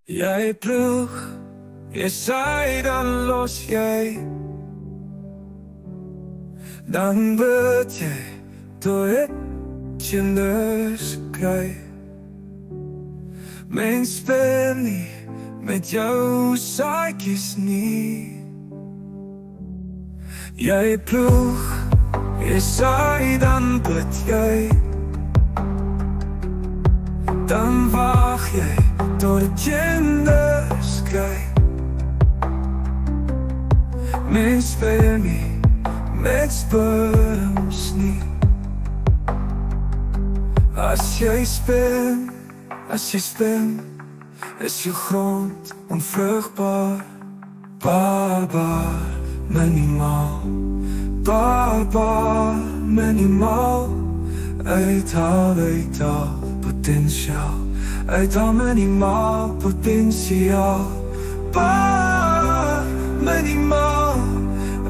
Jy ploeg, jy saai, dan los jy. Dan bid jy tot dit kinders kry. Mens speel nie met jou saadjies nie. Jy ploeg, jy saai, dan bid jy. Dan wag jy tot die kinders kry. Mens speel nie met sperms nie. As jy speel, is jou grond onvrugbaar. Barbaar, minimaal. Barbaar, minimaal. Uithaal potentiaal. Uithaal minimaal potentiaal. Barbaar, minimaal.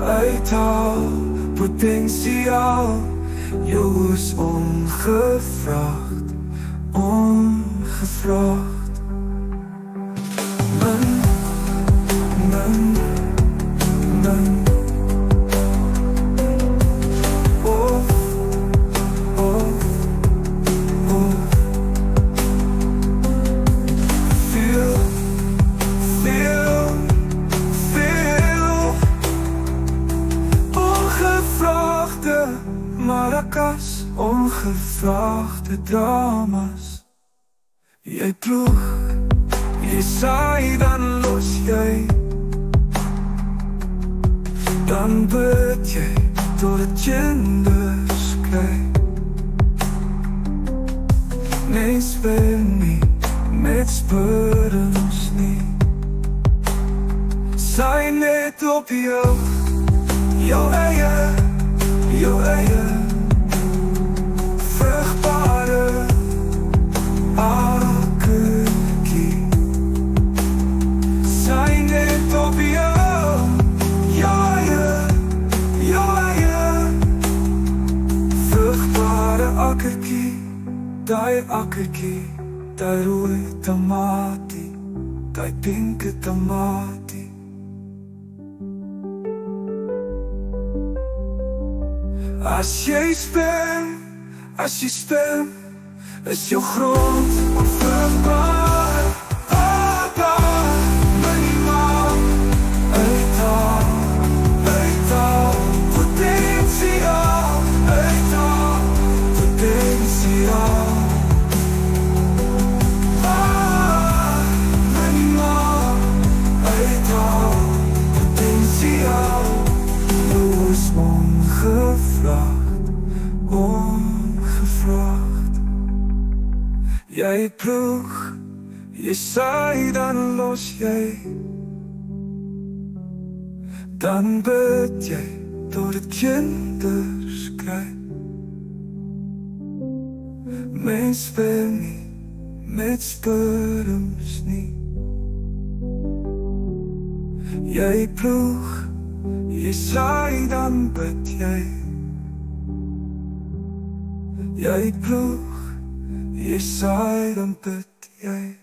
Uithaal potentiaal. Jou is ongevraagd, ongevraagd. Maracas, ongevraagde dramas. Jy ploeg, jy saai, dan los jy. Dan bid jy tot die kinders kry. Mens speel nie met sperms nie. Saai net op jou eie, jou eie vrugbare akkertjie. Saai net op jou eie vrugbare akkertjie. Daai akkertjie, daai rooi tamatie, daai pinke tamatie. As jy speel, is jou grond onvrugbaar. Barbaar, minimaal. Uithaal potentiaal. Uithaal potentiaal. Barbaar, minimaal. Uithaal potentiaal. Jou is ongevraagd, ongevraagd. Jy ploeg, jy saai, dan los jy. Dan bid jy tot die kinders kry. Mens speel nie met sperms nie. Jy ploeg, jy saai, dan bid jy. Jy ploeg, jy saai, dan bid jy.